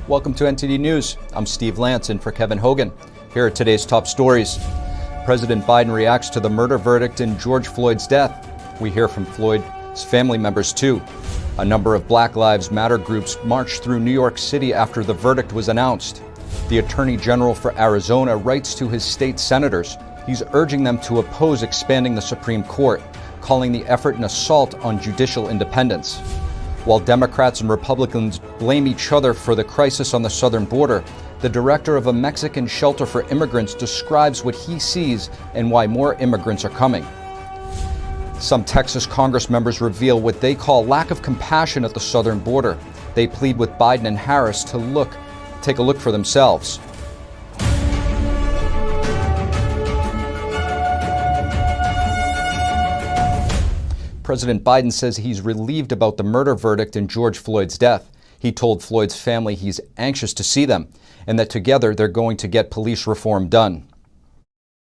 Welcome to NTD News. I'm Steve Lance in for Kevin Hogan. Here are today's top stories. President Biden reacts to the murder verdict in George Floyd's death. We hear from Floyd's family members too. A number of Black Lives Matter groups marched through New York City after the verdict was announced. The Attorney General for Arizona writes to his state senators. He's urging them to oppose expanding the Supreme Court, calling the effort an assault on judicial independence. While Democrats and Republicans blame each other for the crisis on the southern border, the director of a Mexican shelter for immigrants describes what he sees and why more immigrants are coming. Some Texas Congress members reveal what they call lack of compassion at the southern border. They plead with Biden and Harris to take a look for themselves. President Biden says he's relieved about the murder verdict in George Floyd's death. He told Floyd's family he's anxious to see them and that together they're going to get police reform done.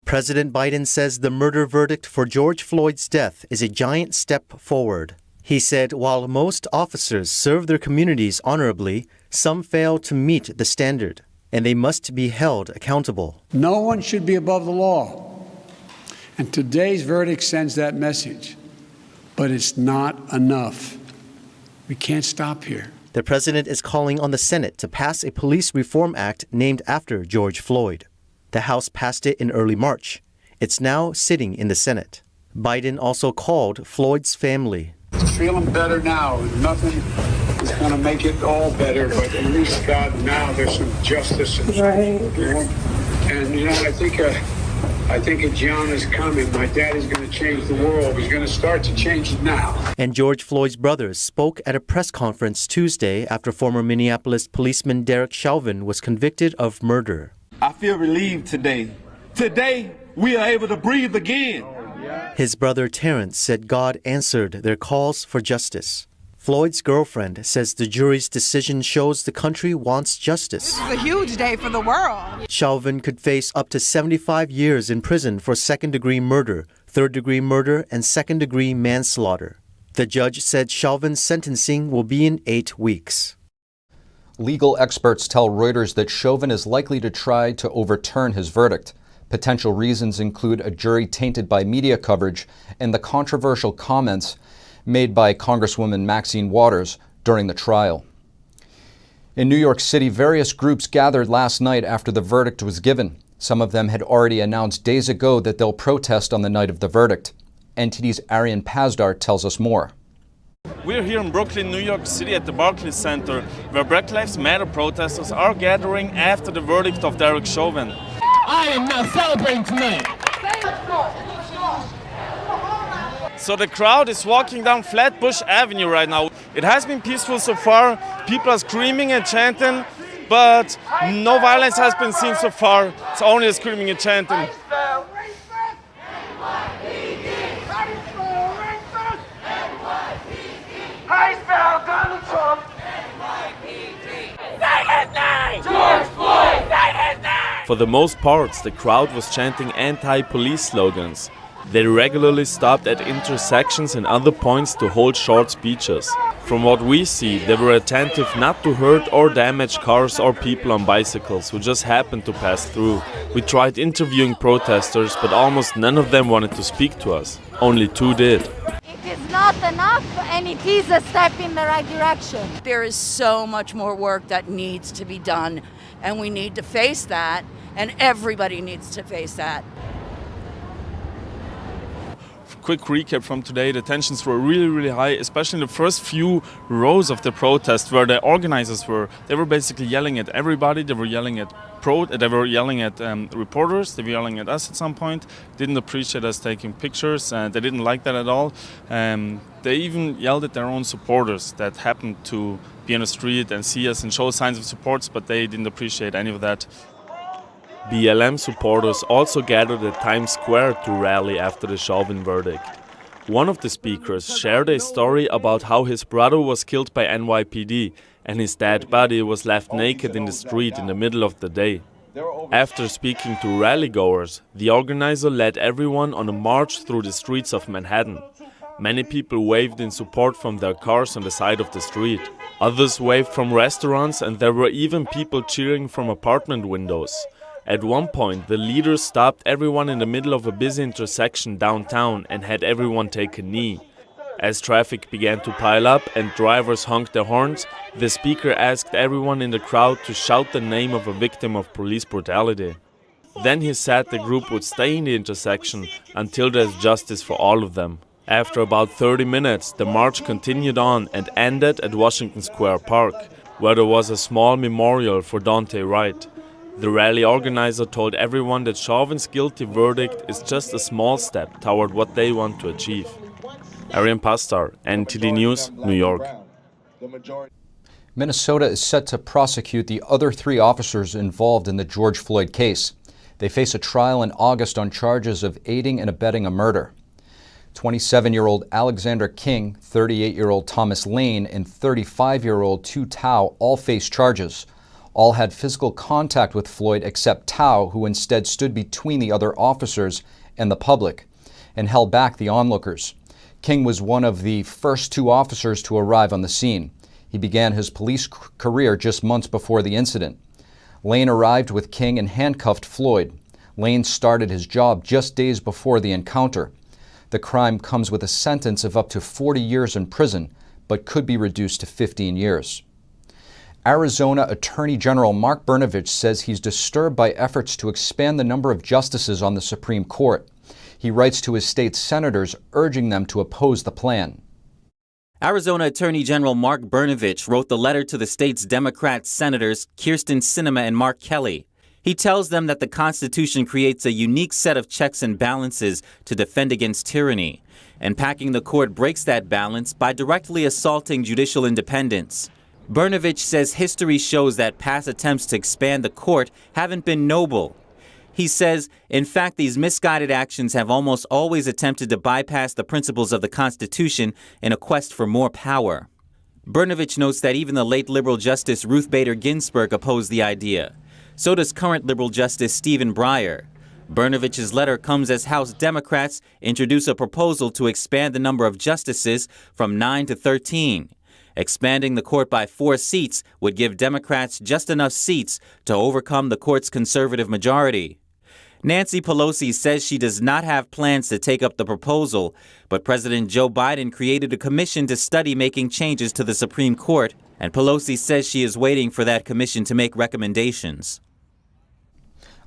President Biden says the murder verdict for George Floyd's death is a giant step forward. He said while most officers serve their communities honorably, some fail to meet the standard, and they must be held accountable. No one should be above the law, and today's verdict sends that message. But it's not enough. We can't stop here. The president is calling on the Senate to pass a police reform act named after George Floyd. The House passed it in early March. It's now sitting in the Senate. Biden also called Floyd's family. Feeling better now. Nothing is going to make it all better, but at least God, now there's some justice. Right. And I think a John is coming. My dad is going to change the world. He's going to start to change it now. And George Floyd's brothers spoke at a press conference Tuesday after former Minneapolis policeman Derek Chauvin was convicted of murder. I feel relieved today. Today, we are able to breathe again. His brother Terrence said God answered their calls for justice. Floyd's girlfriend says the jury's decision shows the country wants justice. This is a huge day for the world. Chauvin could face up to 75 years in prison for second-degree murder, third-degree murder, and second-degree manslaughter. The judge said Chauvin's sentencing will be in 8 weeks. Legal experts tell Reuters that Chauvin is likely to try to overturn his verdict. Potential reasons include a jury tainted by media coverage and the controversial comments made by Congresswoman Maxine Waters during the trial. In New York City, various groups gathered last night after the verdict was given. Some of them had already announced days ago that they'll protest on the night of the verdict. NTD's Arian Pazdar tells us more. We're here in Brooklyn, New York City at the Barclays Center, where Black Lives Matter protesters are gathering after the verdict of Derek Chauvin. I am not celebrating tonight. So the crowd is walking down Flatbush Avenue right now. It has been peaceful so far. People are screaming and chanting, but no violence has been seen so far. It's only screaming and chanting. For the most part, the crowd was chanting anti-police slogans. They regularly stopped at intersections and other points to hold short speeches. From what we see, they were attentive not to hurt or damage cars or people on bicycles who just happened to pass through. We tried interviewing protesters, but almost none of them wanted to speak to us. Only 2 did. It is not enough, and it is a step in the right direction. There is so much more work that needs to be done, and we need to face that, and everybody needs to face that. Quick recap from today, the tensions were really high, especially in the first few rows of the protest where the organizers were. They were basically yelling at everybody. They were yelling at reporters. They were yelling at us at some point. Didn't appreciate us taking pictures. They didn't like that at all. They even yelled at their own supporters that happened to be on the street and see us and show signs of support, but they didn't appreciate any of that. BLM supporters also gathered at Times Square to rally after the Chauvin verdict. One of the speakers shared a story about how his brother was killed by NYPD and his dead body was left naked in the street in the middle of the day. After speaking to rally-goers, the organizer led everyone on a march through the streets of Manhattan. Many people waved in support from their cars on the side of the street. Others waved from restaurants, and there were even people cheering from apartment windows. At one point, the leaders stopped everyone in the middle of a busy intersection downtown and had everyone take a knee. As traffic began to pile up and drivers honked their horns, the speaker asked everyone in the crowd to shout the name of a victim of police brutality. Then he said the group would stay in the intersection until there's justice for all of them. After about 30 minutes, the march continued on and ended at Washington Square Park, where there was a small memorial for Daunte Wright. The rally organizer told everyone that Chauvin's guilty verdict is just a small step toward what they want to achieve. Arian Pastar, NTD News, New York. Minnesota is set to prosecute the other 3 officers involved in the George Floyd case. They face a trial in August on charges of aiding and abetting a murder. 27-year-old Alexander King, 38-year-old Thomas Lane, and 35-year-old Tu Tao all face charges. All had physical contact with Floyd except Tao, who instead stood between the other officers and the public and held back the onlookers. King was one of the first 2 officers to arrive on the scene. He began his police career just months before the incident. Lane arrived with King and handcuffed Floyd. Lane started his job just days before the encounter. The crime comes with a sentence of up to 40 years in prison, but could be reduced to 15 years. Arizona Attorney General Mark Brnovich says he's disturbed by efforts to expand the number of justices on the Supreme Court. He writes to his state's senators, urging them to oppose the plan. Arizona Attorney General Mark Brnovich wrote the letter to the state's Democrat senators Kyrsten Sinema and Mark Kelly. He tells them that the Constitution creates a unique set of checks and balances to defend against tyranny, and packing the court breaks that balance by directly assaulting judicial independence. Brnovich says history shows that past attempts to expand the court haven't been noble. He says, in fact, these misguided actions have almost always attempted to bypass the principles of the Constitution in a quest for more power. Brnovich notes that even the late liberal Justice Ruth Bader Ginsburg opposed the idea. So does current liberal Justice Stephen Breyer. Brnovich's letter comes as House Democrats introduce a proposal to expand the number of justices from 9 to 13. Expanding the court by 4 seats would give Democrats just enough seats to overcome the court's conservative majority. Nancy Pelosi says she does not have plans to take up the proposal, but President Joe Biden created a commission to study making changes to the Supreme Court, and Pelosi says she is waiting for that commission to make recommendations.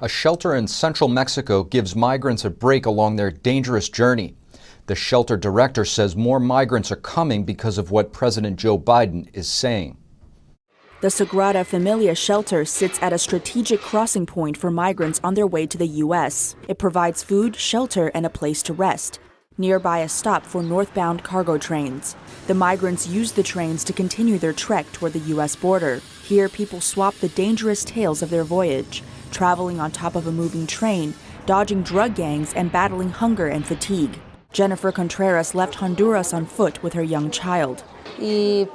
A shelter in central Mexico gives migrants a break along their dangerous journey. The shelter director says more migrants are coming because of what President Joe Biden is saying. The Sagrada Familia shelter sits at a strategic crossing point for migrants on their way to the U.S. It provides food, shelter, and a place to rest. Nearby a stop for northbound cargo trains. The migrants use the trains to continue their trek toward the U.S. border. Here, people swap the dangerous tales of their voyage, traveling on top of a moving train, dodging drug gangs, and battling hunger and fatigue. Jennifer Contreras left Honduras on foot with her young child. Thanks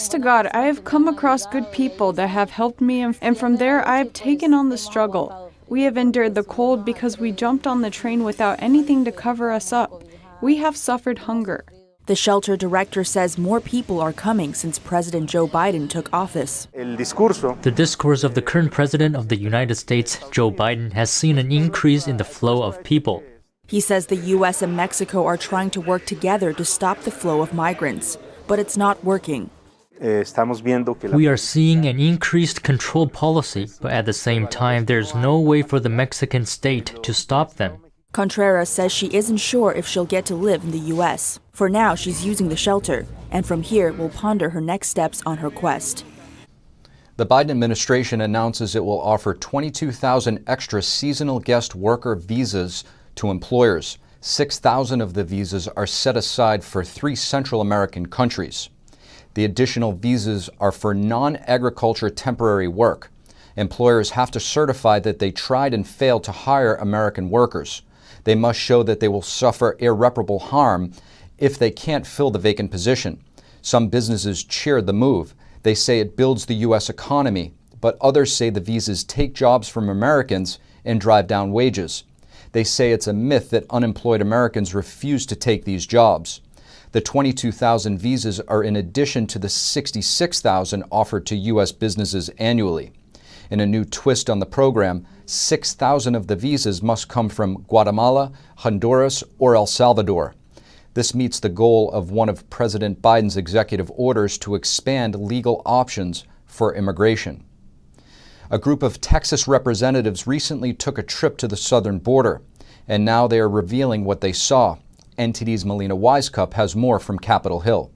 to God, I have come across good people that have helped me, and from there I have taken on the struggle. We have endured the cold because we jumped on the train without anything to cover us up. We have suffered hunger. The shelter director says more people are coming since President Joe Biden took office. The discourse of the current president of the United States, Joe Biden, has seen an increase in the flow of people. He says the U.S. and Mexico are trying to work together to stop the flow of migrants, but it's not working. We are seeing an increased control policy, but at the same time, there's no way for the Mexican state to stop them. Contreras says she isn't sure if she'll get to live in the U.S. For now, she's using the shelter, and from here will ponder her next steps on her quest. The Biden administration announces it will offer 22,000 extra seasonal guest worker visas to employers. 6,000 of the visas are set aside for 3 Central American countries. The additional visas are for non-agriculture temporary work. Employers have to certify that they tried and failed to hire American workers. They must show that they will suffer irreparable harm if they can't fill the vacant position. Some businesses cheered the move. They say it builds the U.S. economy, but others say the visas take jobs from Americans and drive down wages. They say it's a myth that unemployed Americans refuse to take these jobs. The 22,000 visas are in addition to the 66,000 offered to U.S. businesses annually. In a new twist on the program, 6,000 of the visas must come from Guatemala, Honduras, or El Salvador. This meets the goal of one of President Biden's executive orders to expand legal options for immigration. A group of Texas representatives recently took a trip to the southern border, and now they are revealing what they saw. NTD's Melina Wisecup has more from Capitol Hill.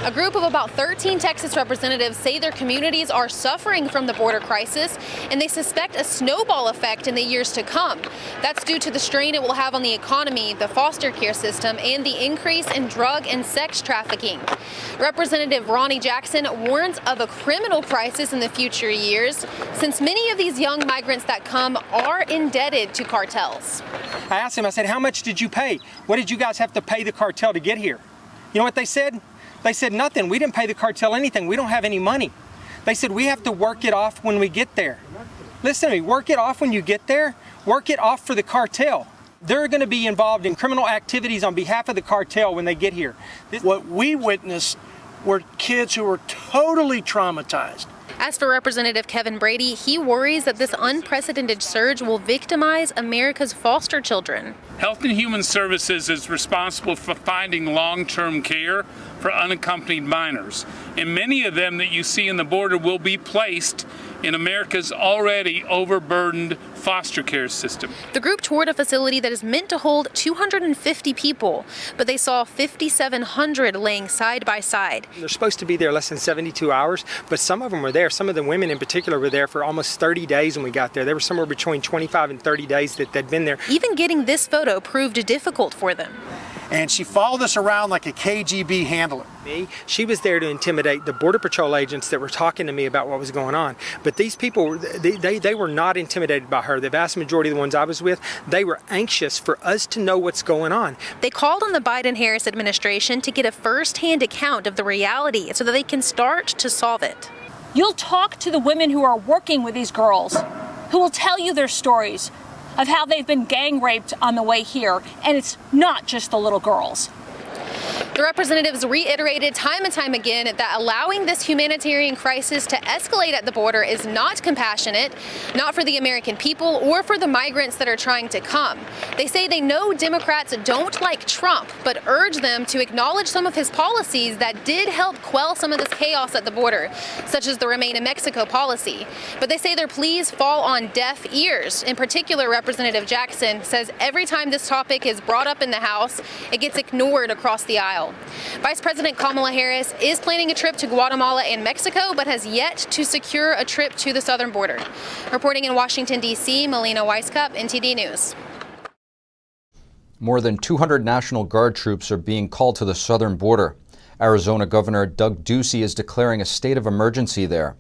A group of about 13 Texas representatives say their communities are suffering from the border crisis, and they suspect a snowball effect in the years to come. That's due to the strain it will have on the economy, the foster care system, and the increase in drug and sex trafficking. Representative Ronnie Jackson warns of a criminal crisis in the future years, since many of these young migrants that come are indebted to cartels. I asked him, I said, how much did you pay? What did you guys have to pay the cartel to get here? You know what they said? They said, nothing. We didn't pay the cartel anything. We don't have any money. They said, we have to work it off when we get there. Listen to me, work it off when you get there. Work it off for the cartel. They're going to be involved in criminal activities on behalf of the cartel when they get here. What we witnessed were kids who were totally traumatized. As for Representative Kevin Brady, he worries that this unprecedented surge will victimize America's foster children. Health and Human Services is responsible for finding long-term care for unaccompanied minors, and many of them that you see in the border will be placed in America's already overburdened foster care system. The group toured a facility that is meant to hold 250 people, but they saw 5,700 laying side by side. They're supposed to be there less than 72 hours, but some of them were there. Some of the women in particular were there for almost 30 days when we got there. They were somewhere between 25 and 30 days that they'd been there. Even getting this photo proved difficult for them. And she followed us around like a KGB handler. She was there to intimidate the Border Patrol agents that were talking to me about what was going on. But these people, they were not intimidated by her. The vast majority of the ones I was with, they were anxious for us to know what's going on. They called on the Biden-Harris administration to get a first-hand account of the reality so that they can start to solve it. You'll talk to the women who are working with these girls, who will tell you their stories of how they've been gang raped on the way here, and it's not just the little girls. The representatives reiterated time and time again that allowing this humanitarian crisis to escalate at the border is not compassionate, not for the American people or for the migrants that are trying to come. They say they know Democrats don't like Trump, but urge them to acknowledge some of his policies that did help quell some of this chaos at the border, such as the Remain in Mexico policy. But they say their pleas fall on deaf ears. In particular, Representative Jackson says every time this topic is brought up in the House, it gets ignored across the aisle. Vice President Kamala Harris is planning a trip to Guatemala and Mexico, but has yet to secure a trip to the southern border. Reporting in Washington, D.C., Melina Wisecup, NTD News. More than 200 National Guard troops are being called to the southern border. Arizona Governor Doug Ducey is declaring a state of emergency there.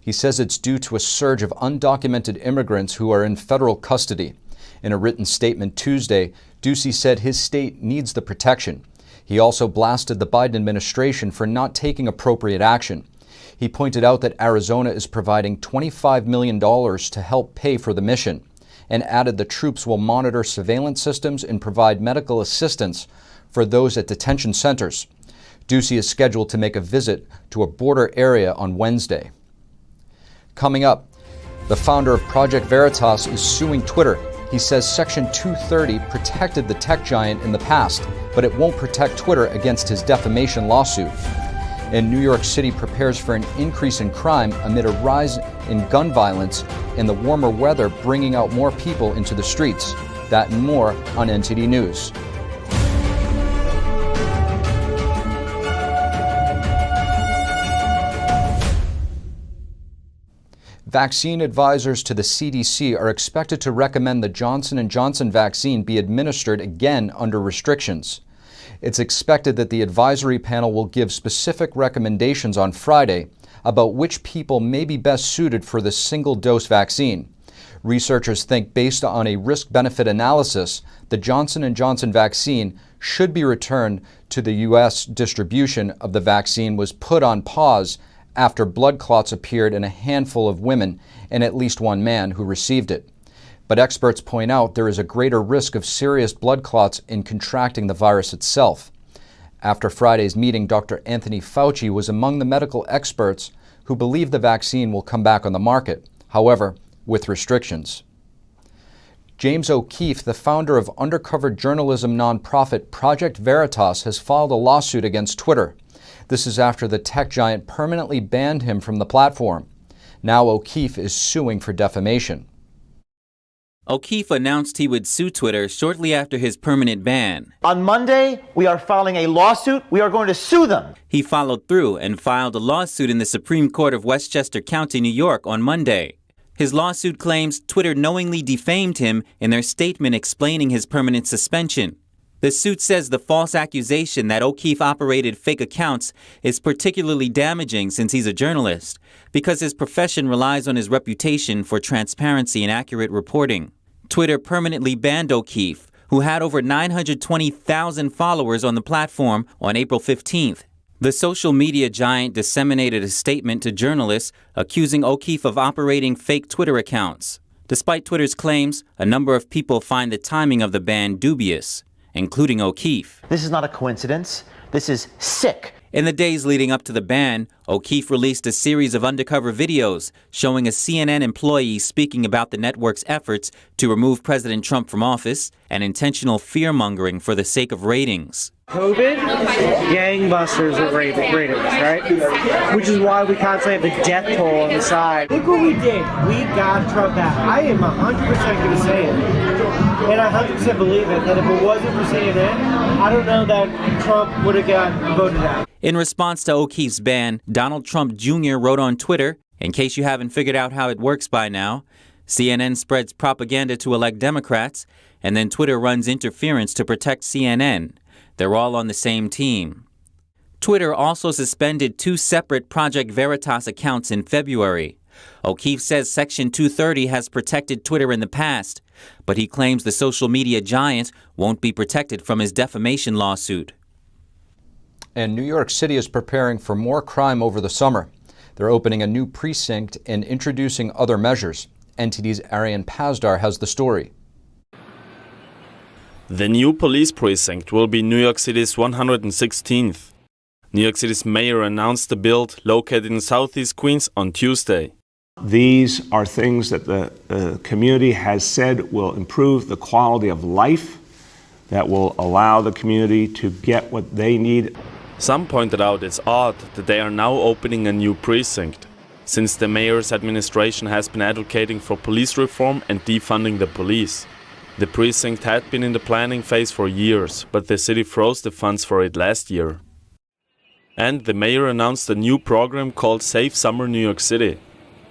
He says it's due to a surge of undocumented immigrants who are in federal custody. In a written statement Tuesday, Ducey said his state needs the protection. He also blasted the Biden administration for not taking appropriate action. He pointed out that Arizona is providing $25 million to help pay for the mission, and added the troops will monitor surveillance systems and provide medical assistance for those at detention centers. Ducey is scheduled to make a visit to a border area on Wednesday. Coming up, the founder of Project Veritas is suing Twitter. He says Section 230 protected the tech giant in the past, but it won't protect Twitter against his defamation lawsuit. And New York City prepares for an increase in crime amid a rise in gun violence and the warmer weather bringing out more people into the streets. That and more on NTD News. Vaccine advisors to the CDC are expected to recommend the Johnson & Johnson vaccine be administered again under restrictions. It's expected that the advisory panel will give specific recommendations on Friday about which people may be best suited for the single-dose vaccine. Researchers think, based on a risk-benefit analysis, the Johnson & Johnson vaccine should be returned to the U.S. distribution of the vaccine was put on pause after blood clots appeared in a handful of women and at least one man who received it. But experts point out there is a greater risk of serious blood clots in contracting the virus itself. After Friday's meeting, Dr. Anthony Fauci was among the medical experts who believe the vaccine will come back on the market, however, with restrictions. James O'Keefe, the founder of undercover journalism nonprofit Project Veritas, has filed a lawsuit against Twitter. This is after the tech giant permanently banned him from the platform. Now O'Keefe is suing for defamation. O'Keefe announced he would sue Twitter shortly after his permanent ban. On Monday, we are filing a lawsuit. We are going to sue them. He followed through and filed a lawsuit in the Supreme Court of Westchester County, New York on Monday. His lawsuit claims Twitter knowingly defamed him in their statement explaining his permanent suspension. The suit says the false accusation that O'Keefe operated fake accounts is particularly damaging since he's a journalist, because his profession relies on his reputation for transparency and accurate reporting. Twitter permanently banned O'Keefe, who had over 920,000 followers on the platform, on April 15th. The social media giant disseminated a statement to journalists accusing O'Keefe of operating fake Twitter accounts. Despite Twitter's claims, a number of people find the timing of the ban dubious, including O'Keefe. This is not a coincidence. This is sick. In the days leading up to the ban, O'Keefe released a series of undercover videos showing a CNN employee speaking about the network's efforts to remove President Trump from office and intentional fear-mongering for the sake of ratings. COVID, gangbusters at ratings, right? Which is why we constantly have the death toll on the side. Look what we did. We got Trump out. I am 100% going to say it. And I 100% believe it, that if it wasn't for CNN, I don't know that Trump would have got voted out. In response to O'Keefe's ban, Donald Trump Jr. wrote on Twitter, in case you haven't figured out how it works by now, CNN spreads propaganda to elect Democrats, and then Twitter runs interference to protect CNN. They're all on the same team. Twitter also suspended 2 separate Project Veritas accounts in February. O'Keefe says Section 230 has protected Twitter in the past, but he claims the social media giant won't be protected from his defamation lawsuit. And New York City is preparing for more crime over the summer. They're opening a new precinct and introducing other measures. NTD's Arian Pazdar has the story. The new police precinct will be New York City's 116th. New York City's mayor announced the build located in Southeast Queens on Tuesday. These are things that the community has said will improve the quality of life, that will allow the community to get what they need. Some pointed out it's odd that they are now opening a new precinct, since the mayor's administration has been advocating for police reform and defunding the police. The precinct had been in the planning phase for years, but the city froze the funds for it last year. And the mayor announced a new program called Safe Summer New York City.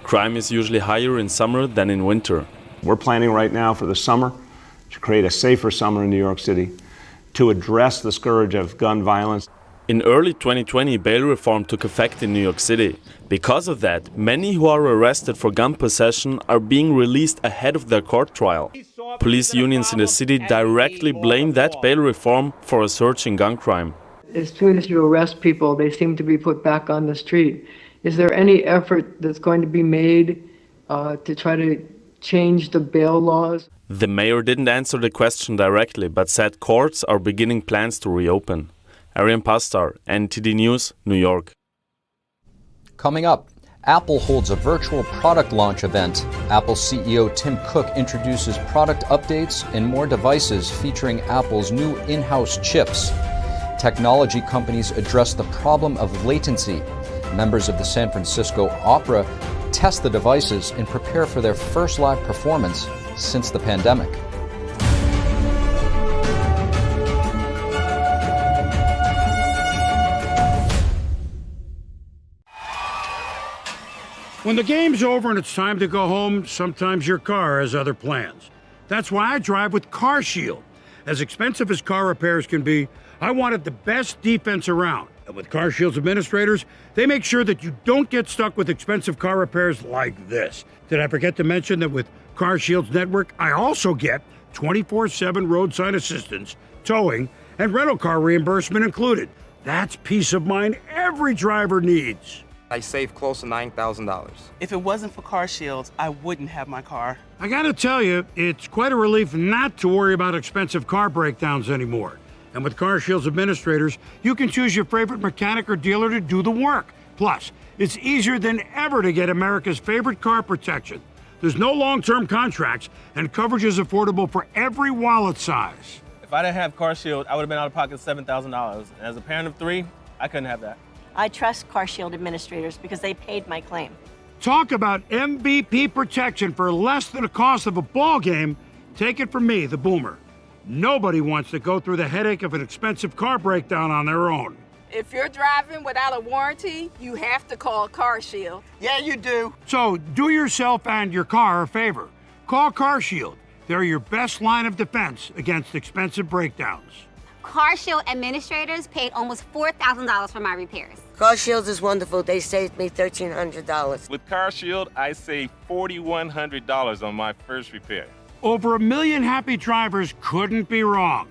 Crime is usually higher in summer than in winter. We're planning right now for the summer to create a safer summer in New York City, to address the scourge of gun violence. In early 2020, bail reform took effect in New York City. Because of that, many who are arrested for gun possession are being released ahead of their court trial. Police unions in the city directly blame that bail reform for a surge in gun crime. As soon as you arrest people, they seem to be put back on the street. Is there any effort that's going to be made to try to change the bail laws? The mayor didn't answer the question directly, but said courts are beginning plans to reopen. Arian Pazdar, NTD News, New York. Coming up, Apple holds a virtual product launch event. Apple CEO Tim Cook introduces product updates and more devices featuring Apple's new in-house chips. Technology companies address the problem of latency. Members of the San Francisco Opera test the devices and prepare for their first live performance since the pandemic. When the game's over and it's time to go home, sometimes your car has other plans. That's why I drive with CarShield. As expensive as car repairs can be, I wanted the best defense around. And with CarShield's administrators, they make sure that you don't get stuck with expensive car repairs like this. Did I forget to mention that with CarShield's network, I also get 24/7 roadside assistance, towing, and rental car reimbursement included. That's peace of mind every driver needs. I saved close to $9,000. If it wasn't for Car Shields, I wouldn't have my car. I gotta tell you, it's quite a relief not to worry about expensive car breakdowns anymore. And with Car Shields administrators, you can choose your favorite mechanic or dealer to do the work. Plus, it's easier than ever to get America's favorite car protection. There's no long-term contracts, and coverage is affordable for every wallet size. If I didn't have Car Shield, I would have been out of pocket $7,000. As a parent of 3, I couldn't have that. I trust Car Shield administrators because they paid my claim. Talk about MVP protection for less than the cost of a ball game. Take it from me, the boomer. Nobody wants to go through the headache of an expensive car breakdown on their own. If you're driving without a warranty, you have to call Car Shield. Yeah, you do. So do yourself and your car a favor. Call Car Shield. They're your best line of defense against expensive breakdowns. Car Shield administrators paid almost $4,000 for my repairs. Car Shields is wonderful. They saved me $1,300. With Car Shield, I saved $4,100 on my first repair. Over 1 million happy drivers couldn't be wrong.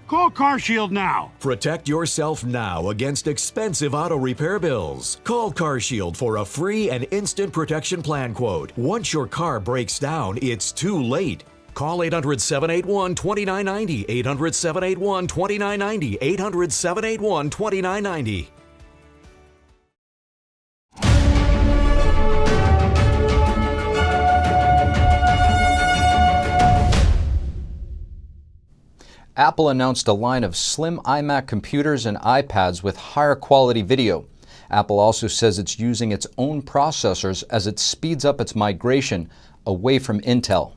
Call Car Shield now. Protect yourself now against expensive auto repair bills. Call Car Shield for a free and instant protection plan quote. Once your car breaks down, it's too late. Call 800-781-2990, 800-781-2990, 800-781-2990. Apple announced a line of slim iMac computers and iPads with higher quality video. Apple also says it's using its own processors as it speeds up its migration away from Intel.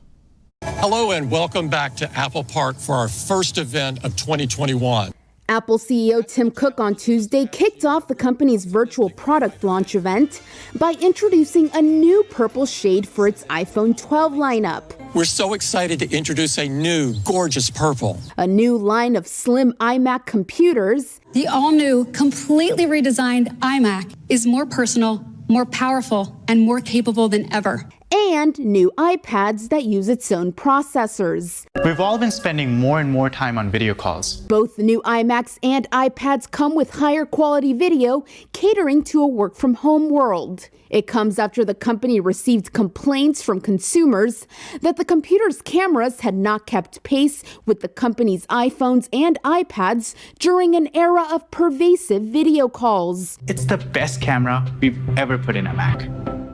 Hello and welcome back to Apple Park for our first event of 2021. Apple CEO Tim Cook on Tuesday kicked off the company's virtual product launch event by introducing a new purple shade for its iPhone 12 lineup. We're so excited to introduce a new, gorgeous purple. A new line of slim iMac computers. The all-new, completely redesigned iMac is more personal, more powerful, and more capable than ever. And new iPads that use its own processors. We've all been spending more and more time on video calls. Both the new iMacs and iPads come with higher quality video, catering to a work-from-home world. It comes after the company received complaints from consumers that the computer's cameras had not kept pace with the company's iPhones and iPads during an era of pervasive video calls. It's the best camera we've ever put in a Mac.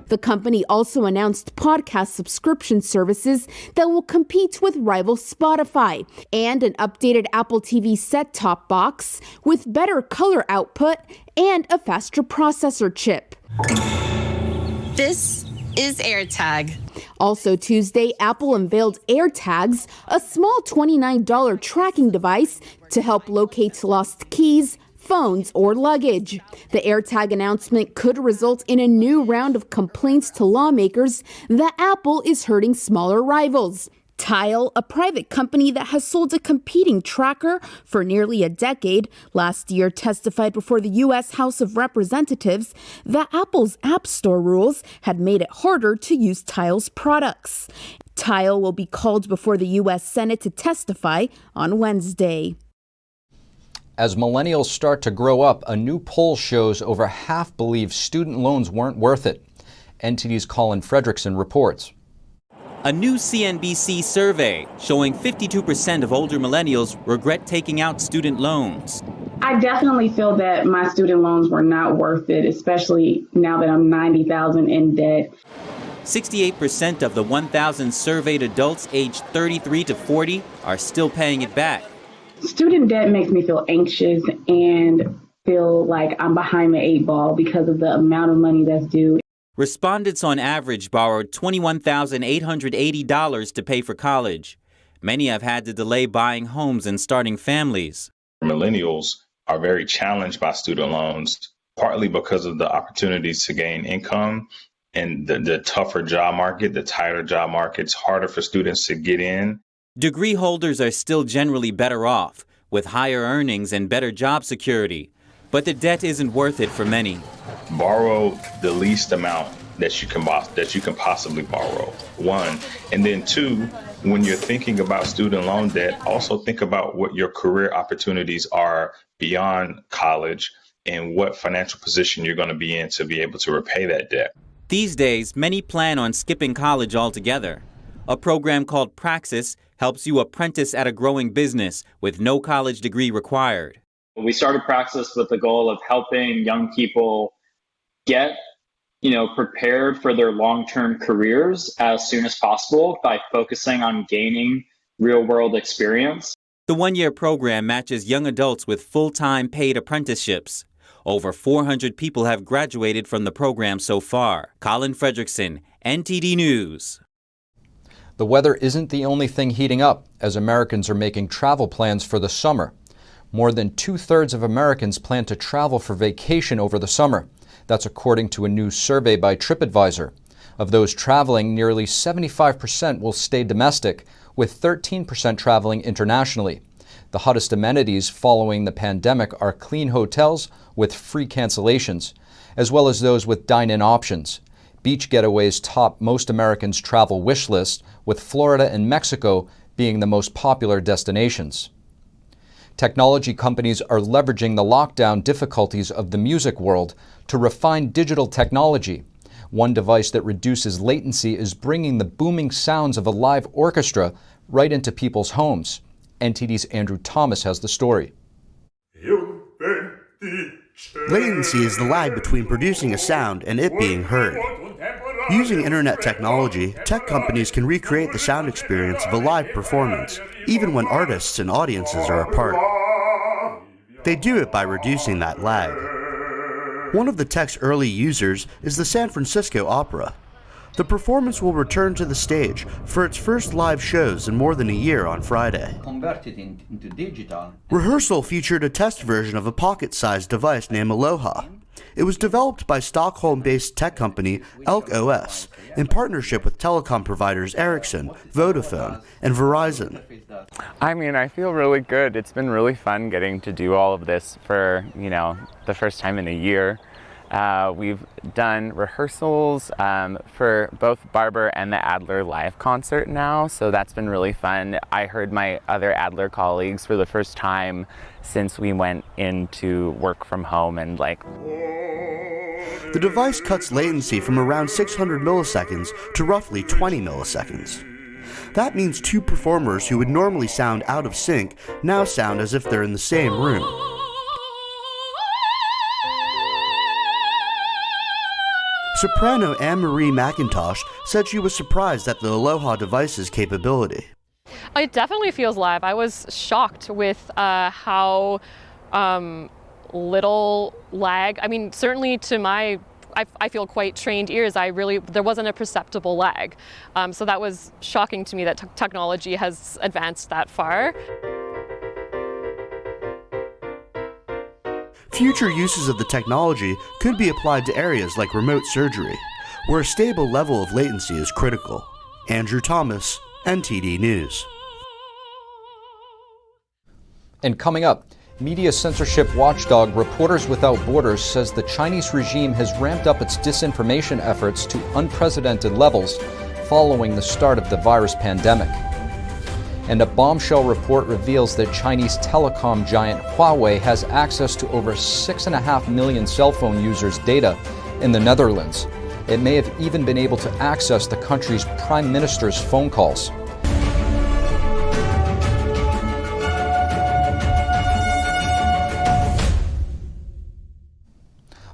The company also announced podcast subscription services that will compete with rival Spotify and an updated Apple TV set-top box with better color output and a faster processor chip. This is AirTag. Also Tuesday, Apple unveiled AirTags, a small $29 tracking device to help locate lost keys, phones, or luggage. The AirTag announcement could result in a new round of complaints to lawmakers that Apple is hurting smaller rivals. Tile, a private company that has sold a competing tracker for nearly a decade, last year testified before the U.S. House of Representatives that Apple's App Store rules had made it harder to use Tile's products. Tile will be called before the U.S. Senate to testify on Wednesday. As millennials start to grow up, a new poll shows over half believe student loans weren't worth it. NTD's Colin Fredrickson reports. A new CNBC survey showing 52% of older millennials regret taking out student loans. I definitely feel that my student loans were not worth it, especially now that I'm $90,000 in debt. 68% of the 1,000 surveyed adults aged 33 to 40 are still paying it back. Student debt makes me feel anxious and feel like I'm behind the 8 ball because of the amount of money that's due. Respondents on average borrowed $21,880 to pay for college. Many have had to delay buying homes and starting families. Millennials are very challenged by student loans, partly because of the opportunities to gain income and the tougher job market, the tighter job market. It's harder for students to get in. Degree holders are still generally better off, with higher earnings and better job security. But the debt isn't worth it for many. Borrow the least amount that you can possibly borrow, one. And then two, when you're thinking about student loan debt, also think about what your career opportunities are beyond college and what financial position you're going to be in to be able to repay that debt. These days, many plan on skipping college altogether. A program called Praxis helps you apprentice at a growing business with no college degree required. We started Praxis with the goal of helping young people get, prepared for their long-term careers as soon as possible by focusing on gaining real-world experience. The one-year program matches young adults with full-time paid apprenticeships. Over 400 people have graduated from the program so far. Colin Fredrickson, NTD News. The weather isn't the only thing heating up as Americans are making travel plans for the summer. More than 2/3 of Americans plan to travel for vacation over the summer. That's according to a new survey by TripAdvisor. Of those traveling, nearly 75% will stay domestic, with 13% traveling internationally. The hottest amenities following the pandemic are clean hotels with free cancellations, as well as those with dine-in options. Beach getaways top most Americans' travel wish list, with Florida and Mexico being the most popular destinations. Technology companies are leveraging the lockdown difficulties of the music world to refine digital technology. One device that reduces latency is bringing the booming sounds of a live orchestra right into people's homes. NTD's Andrew Thomas has the story. Latency is the lag between producing a sound and it being heard. Using internet technology, tech companies can recreate the sound experience of a live performance, even when artists and audiences are apart. They do it by reducing that lag. One of the tech's early users is the San Francisco Opera. The performance will return to the stage for its first live shows in more than a year on Friday. Converted into digital. Rehearsal featured a test version of a pocket-sized device named Aloha. It was developed by Stockholm-based tech company Elk OS in partnership with telecom providers Ericsson, Vodafone, and Verizon. I feel really good. It's been really fun getting to do all of this for, the first time in a year. We've done rehearsals for both Barber and the Adler live concert now, so that's been really fun. I heard my other Adler colleagues for the first time since we went into work from home and The device cuts latency from around 600 milliseconds to roughly 20 milliseconds. That means two performers who would normally sound out of sync now sound as if they're in the same room. Soprano Anne-Marie McIntosh said she was surprised at the Aloha device's capability. It definitely feels live. I was shocked with how little lag. Certainly to my, I feel quite trained ears, there wasn't a perceptible lag. So that was shocking to me that technology has advanced that far. Future uses of the technology could be applied to areas like remote surgery, where a stable level of latency is critical. Andrew Thomas, NTD News. And coming up, media censorship watchdog Reporters Without Borders says the Chinese regime has ramped up its disinformation efforts to unprecedented levels following the start of the virus pandemic. And a bombshell report reveals that Chinese telecom giant Huawei has access to over 6.5 million cell phone users' data in the Netherlands. It may have even been able to access the country's prime minister's phone calls.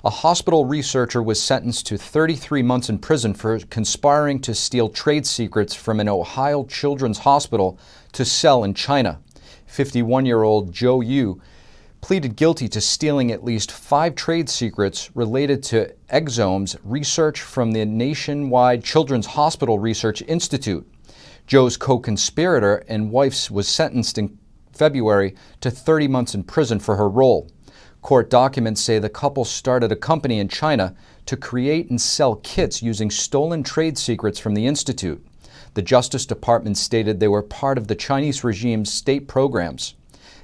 A hospital researcher was sentenced to 33 months in prison for conspiring to steal trade secrets from an Ohio children's hospital to sell in China. 51-year-old Zhou Yu pleaded guilty to stealing at least 5 trade secrets related to exomes research from the nationwide Children's Hospital Research Institute. Zhou's co-conspirator and wife was sentenced in February to 30 months in prison for her role. Court documents say the couple started a company in China to create and sell kits using stolen trade secrets from the institute. The Justice Department stated they were part of the Chinese regime's state programs.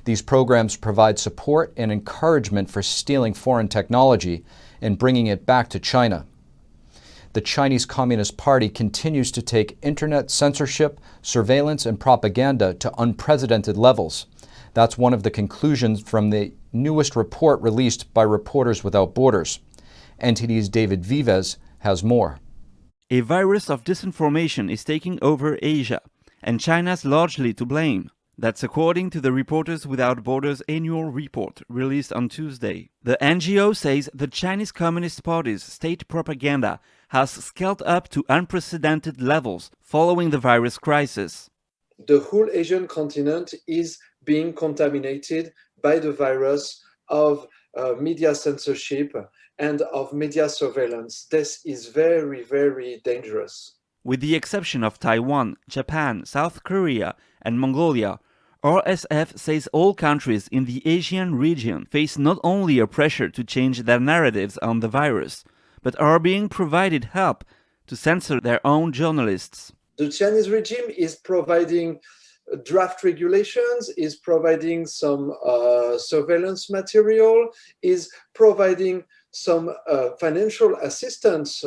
These programs provide support and encouragement for stealing foreign technology and bringing it back to China. The Chinese Communist Party continues to take internet censorship, surveillance, and propaganda to unprecedented levels. That's one of the conclusions from the newest report released by Reporters Without Borders. NTD's David Vives has more. A virus of disinformation is taking over Asia, and China's largely to blame. That's according to the Reporters Without Borders annual report released on Tuesday. The NGO says the Chinese Communist Party's state propaganda has scaled up to unprecedented levels following the virus crisis. The whole Asian continent is being contaminated by the virus of media censorship and of media surveillance. This is very, very dangerous. With the exception of Taiwan, Japan, South Korea, and Mongolia, RSF says all countries in the Asian region face not only a pressure to change their narratives on the virus, but are being provided help to censor their own journalists. The Chinese regime is providing draft regulations, is providing some surveillance material, is providing some financial assistance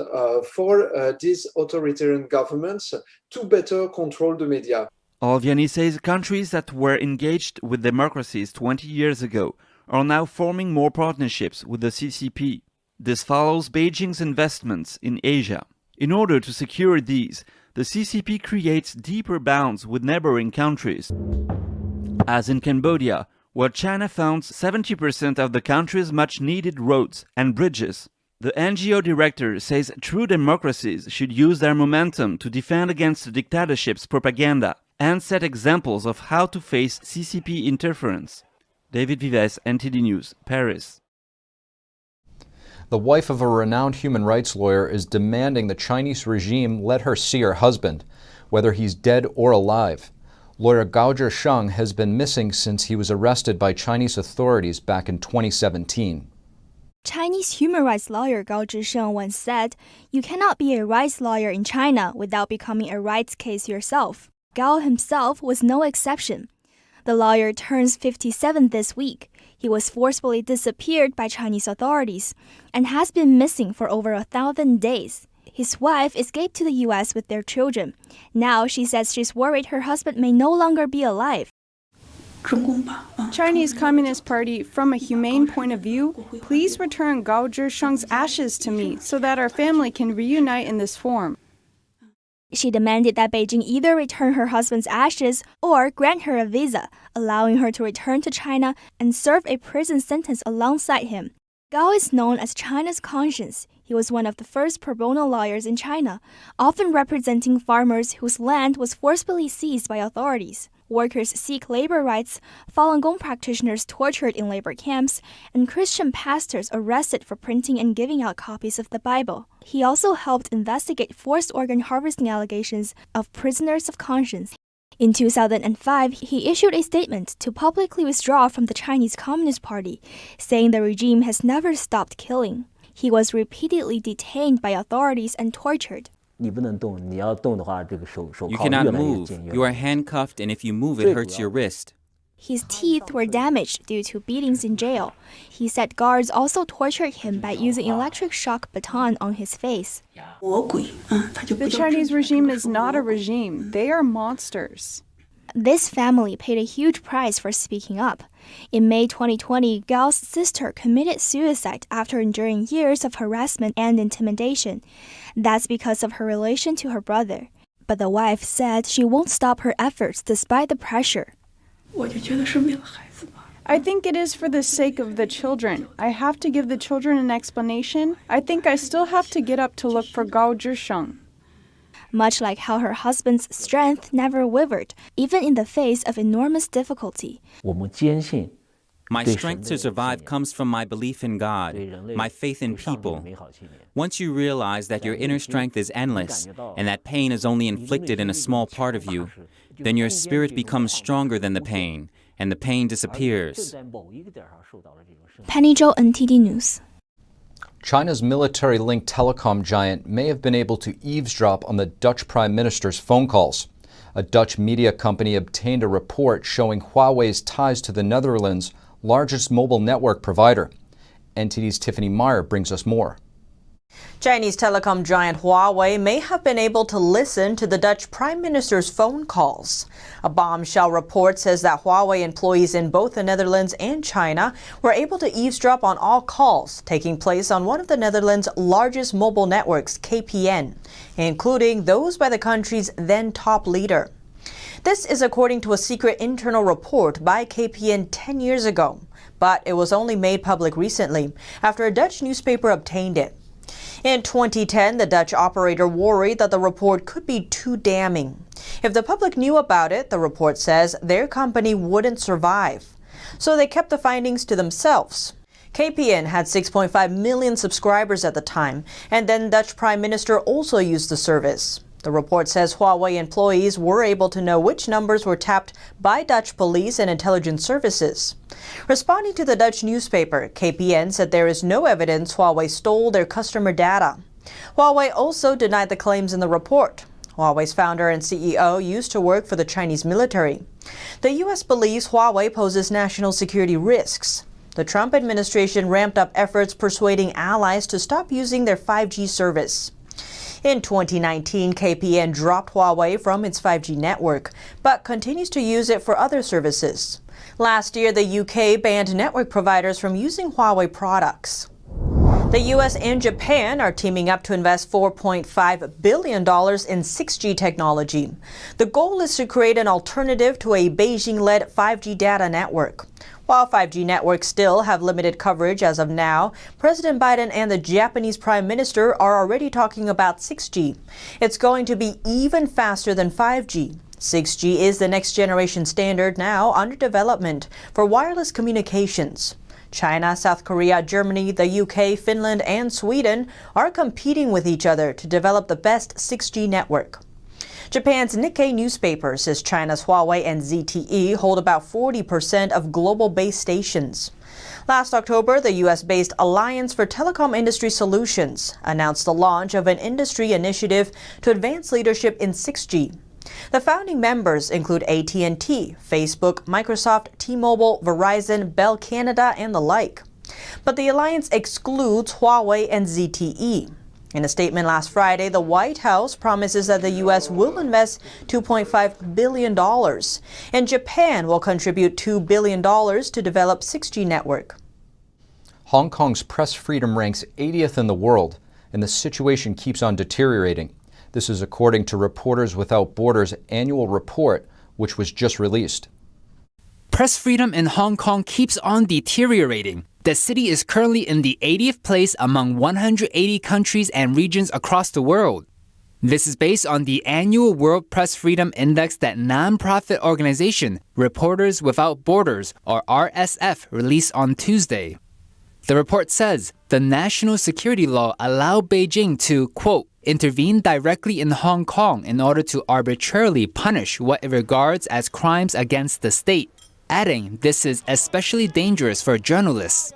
for these authoritarian governments to better control the media. Alviani says countries that were engaged with democracies 20 years ago are now forming more partnerships with the CCP. This follows Beijing's investments in Asia. In order to secure these, the CCP creates deeper bonds with neighboring countries, as in Cambodia, where China funds 70% of the country's much-needed roads and bridges. The NGO director says true democracies should use their momentum to defend against the dictatorship's propaganda and set examples of how to face CCP interference. David Vives, NTD News, Paris. The wife of a renowned human rights lawyer is demanding the Chinese regime let her see her husband, whether he's dead or alive. Lawyer Gao Zhisheng has been missing since he was arrested by Chinese authorities back in 2017. Chinese human rights lawyer Gao Zhisheng once said, "You cannot be a rights lawyer in China without becoming a rights case yourself." Gao himself was no exception. The lawyer turns 57 this week. He was forcibly disappeared by Chinese authorities and has been missing for over 1,000 days. His wife escaped to the U.S. with their children. Now she says she's worried her husband may no longer be alive. Chinese Communist Party, from a humane point of view, please return Gao Zhisheng's ashes to me so that our family can reunite in this form. She demanded that Beijing either return her husband's ashes or grant her a visa, allowing her to return to China and serve a prison sentence alongside him. Gao is known as China's conscience. He was one of the first pro bono lawyers in China, often representing farmers whose land was forcibly seized by authorities. Workers seek labor rights, Falun Gong practitioners tortured in labor camps, and Christian pastors arrested for printing and giving out copies of the Bible. He also helped investigate forced organ harvesting allegations of prisoners of conscience. In 2005, he issued a statement to publicly withdraw from the Chinese Communist Party, saying the regime has never stopped killing. He was repeatedly detained by authorities and tortured. You cannot move. You are handcuffed, and if you move, it hurts your wrist. His teeth were damaged due to beatings in jail. He said guards also tortured him by using electric shock baton on his face. The Chinese regime is not a regime. They are monsters. This family paid a huge price for speaking up. In May 2020, Gao's sister committed suicide after enduring years of harassment and intimidation. That's because of her relation to her brother. But the wife said she won't stop her efforts despite the pressure. I think it is for the sake of the children. I have to give the children an explanation. I think I still have to get up to look for Gao Zhisheng. Much like how her husband's strength never wavered, even in the face of enormous difficulty. My strength to survive comes from my belief in God, my faith in people. Once you realize that your inner strength is endless and that pain is only inflicted in a small part of you, then your spirit becomes stronger than the pain, and the pain disappears. Penny Zhou, NTD News. China's military-linked telecom giant may have been able to eavesdrop on the Dutch Prime Minister's phone calls. A Dutch media company obtained a report showing Huawei's ties to the Netherlands' largest mobile network provider. NTD's Tiffany Meyer brings us more. Chinese telecom giant Huawei may have been able to listen to the Dutch Prime Minister's phone calls. A bombshell report says that Huawei employees in both the Netherlands and China were able to eavesdrop on all calls taking place on one of the Netherlands' largest mobile networks, KPN, including those by the country's then top leader. This is according to a secret internal report by KPN 10 years ago, but it was only made public recently after a Dutch newspaper obtained it. In 2010, the Dutch operator worried that the report could be too damning. If the public knew about it, the report says, their company wouldn't survive. So they kept the findings to themselves. KPN had 6.5 million subscribers at the time, and then Dutch Prime Minister also used the service. The report says Huawei employees were able to know which numbers were tapped by Dutch police and intelligence services. Responding to the Dutch newspaper, KPN said there is no evidence Huawei stole their customer data. Huawei also denied the claims in the report. Huawei's founder and CEO used to work for the Chinese military. The U.S. believes Huawei poses national security risks. The Trump administration ramped up efforts persuading allies to stop using their 5G service. In 2019, KPN dropped Huawei from its 5G network, but continues to use it for other services. Last year, the UK banned network providers from using Huawei products. The US and Japan are teaming up to invest $4.5 billion in 6G technology. The goal is to create an alternative to a Beijing-led 5G data network. While 5G networks still have limited coverage as of now, President Biden and the Japanese Prime Minister are already talking about 6G. It's going to be even faster than 5G. 6G is the next generation standard now under development for wireless communications. China, South Korea, Germany, the UK, Finland, and Sweden are competing with each other to develop the best 6G network. Japan's Nikkei newspaper says China's Huawei and ZTE hold about 40% of global base stations. Last October, the U.S.-based Alliance for Telecom Industry Solutions announced the launch of an industry initiative to advance leadership in 6G. The founding members include AT&T, Facebook, Microsoft, T-Mobile, Verizon, Bell Canada, and the like. But the alliance excludes Huawei and ZTE. In a statement last Friday, the White House promises that the U.S. will invest $2.5 billion, and Japan will contribute $2 billion to develop 6G network. Hong Kong's press freedom ranks 80th in the world, and the situation keeps on deteriorating. This is according to Reporters Without Borders' annual report, which was just released. Press freedom in Hong Kong keeps on deteriorating. The city is currently in the 80th place among 180 countries and regions across the world. This is based on the annual World Press Freedom Index that non-profit organization Reporters Without Borders, or RSF, released on Tuesday. The report says the national security law allowed Beijing to, quote, intervene directly in Hong Kong in order to arbitrarily punish what it regards as crimes against the state, adding this is especially dangerous for journalists.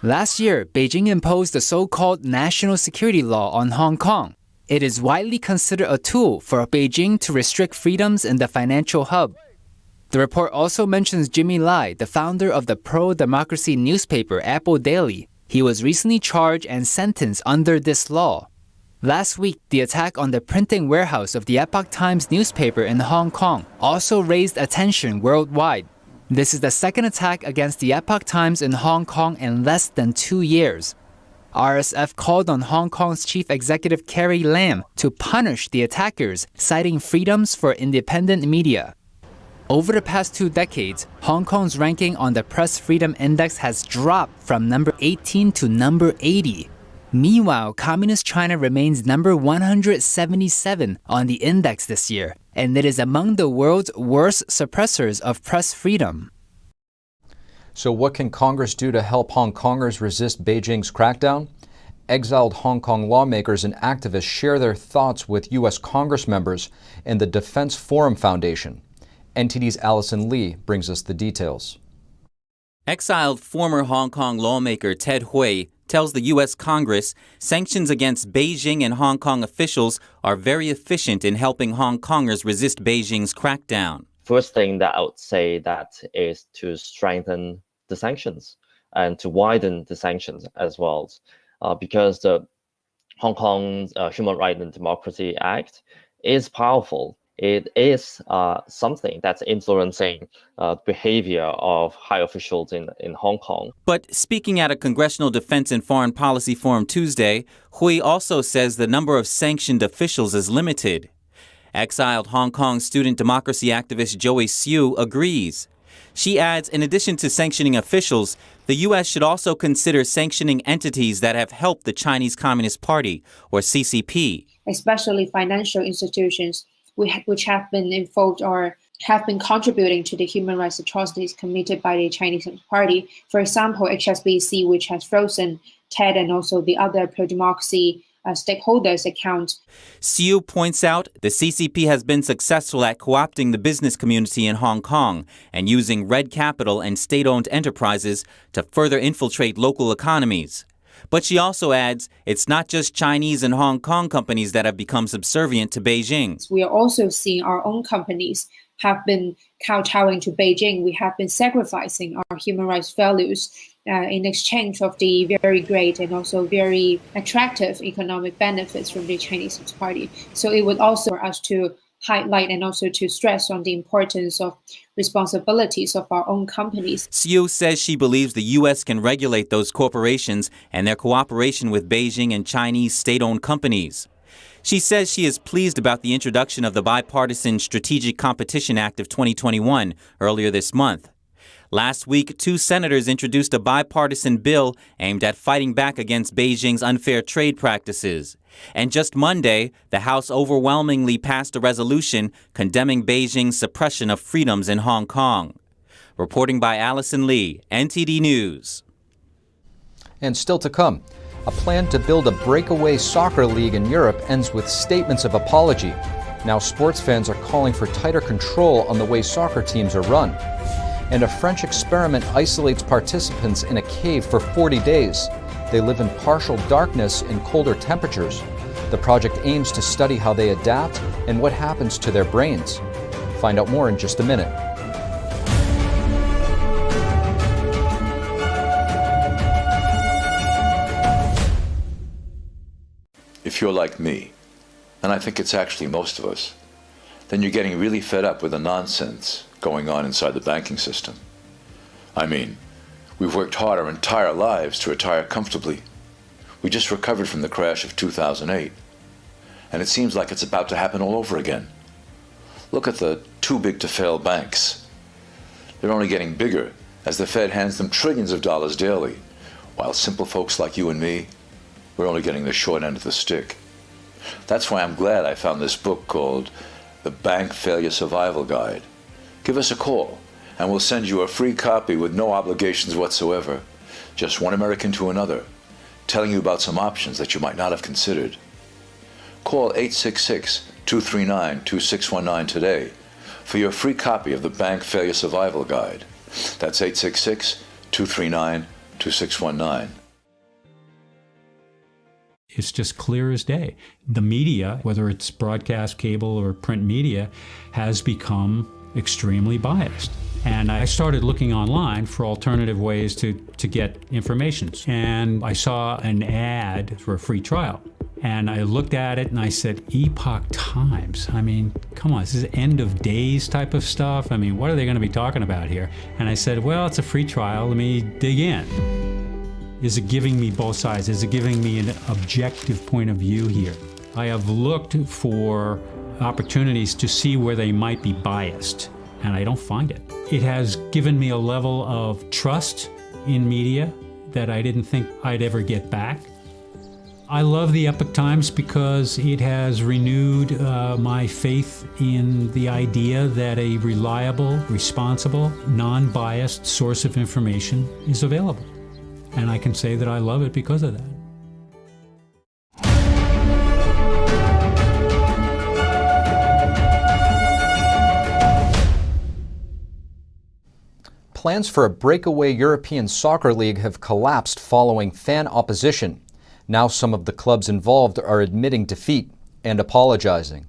Last year, Beijing imposed the so-called national security law on Hong Kong. It is widely considered a tool for Beijing to restrict freedoms in the financial hub. The report also mentions Jimmy Lai, the founder of the pro-democracy newspaper Apple Daily. He was recently charged and sentenced under this law. Last week, the attack on the printing warehouse of the Epoch Times newspaper in Hong Kong also raised attention worldwide. This is the second attack against the Epoch Times in Hong Kong in less than 2 years. RSF called on Hong Kong's chief executive Carrie Lam to punish the attackers, citing freedoms for independent media. Over the past 2 decades, Hong Kong's ranking on the Press Freedom Index has dropped from number 18 to number 80. Meanwhile, Communist China remains number 177 on the index this year, and it is among the world's worst suppressors of press freedom. So what can Congress do to help Hong Kongers resist Beijing's crackdown? Exiled Hong Kong lawmakers and activists share their thoughts with U.S. Congress members and the Defense Forum Foundation. NTD's Allison Lee brings us the details. Exiled former Hong Kong lawmaker Ted Hui tells the U.S. Congress sanctions against Beijing and Hong Kong officials are very efficient in helping Hong Kongers resist Beijing's crackdown. First thing that I would say that is to strengthen the sanctions and to widen the sanctions as well, because the Hong Kong's Human Rights and Democracy Act is powerful. It is something that's influencing behavior of high officials in Hong Kong. But speaking at a Congressional Defense and Foreign Policy Forum Tuesday, Hui also says the number of sanctioned officials is limited. Exiled Hong Kong student democracy activist Joey Siu agrees. She adds, in addition to sanctioning officials, the U.S. should also consider sanctioning entities that have helped the Chinese Communist Party, or CCP. Especially financial institutions which have been involved or have been contributing to the human rights atrocities committed by the Chinese Communist Party. For example, HSBC, which has frozen TED and also the other pro-democracy stakeholders' accounts. Siu points out the CCP has been successful at co-opting the business community in Hong Kong and using red capital and state-owned enterprises to further infiltrate local economies. But she also adds it's not just Chinese and Hong Kong companies that have become subservient to Beijing. We are also seeing our own companies have been kowtowing to Beijing. We have been sacrificing our human rights values in exchange of the very great and also very attractive economic benefits from the Chinese Communist Party. So it would also for us to highlight and also to stress on the importance of responsibilities of our own companies. Siu says she believes the U.S. can regulate those corporations and their cooperation with Beijing and Chinese state-owned companies. She says she is pleased about the introduction of the Bipartisan Strategic Competition Act of 2021 earlier this month. Last week, 2 senators introduced a bipartisan bill aimed at fighting back against Beijing's unfair trade practices. And just Monday, the House overwhelmingly passed a resolution condemning Beijing's suppression of freedoms in Hong Kong. Reporting by Allison Lee, NTD News. And still to come, a plan to build a breakaway soccer league in Europe ends with statements of apology. Now sports fans are calling for tighter control on the way soccer teams are run. And a French experiment isolates participants in a cave for 40 days. They live in partial darkness in colder temperatures. The project aims to study how they adapt and what happens to their brains. Find out more in just a minute. If you're like me, and I think it's actually most of us, then you're getting really fed up with the nonsense going on inside the banking system. I mean, we've worked hard our entire lives to retire comfortably. We just recovered from the crash of 2008, and it seems like it's about to happen all over again. Look at the too-big-to-fail banks. They're only getting bigger as the Fed hands them trillions of dollars daily, while simple folks like you and me, we're only getting the short end of the stick. That's why I'm glad I found this book called The Bank Failure Survival Guide. Give us a call, and we'll send you a free copy with no obligations whatsoever. Just one American to another, telling you about some options that you might not have considered. Call 866-239-2619 today for your free copy of the Bank Failure Survival Guide. That's 866-239-2619. It's just clear as day. The media, whether it's broadcast, cable, or print media, has become extremely biased. And I started looking online for alternative ways to get information. And I saw an ad for a free trial. And I looked at it and I said, Epoch Times. I mean, come on, this is end of days type of stuff. I mean, what are they going to be talking about here? And I said, well, it's a free trial. Let me dig in. Is it giving me both sides? Is it giving me an objective point of view here? I have looked for opportunities to see where they might be biased, and I don't find it. It has given me a level of trust in media that I didn't think I'd ever get back. I love the Epoch Times because it has renewed my faith in the idea that a reliable, responsible, non-biased source of information is available. And I can say that I love it because of that. Plans for a breakaway European soccer league have collapsed following fan opposition. Now some of the clubs involved are admitting defeat and apologizing.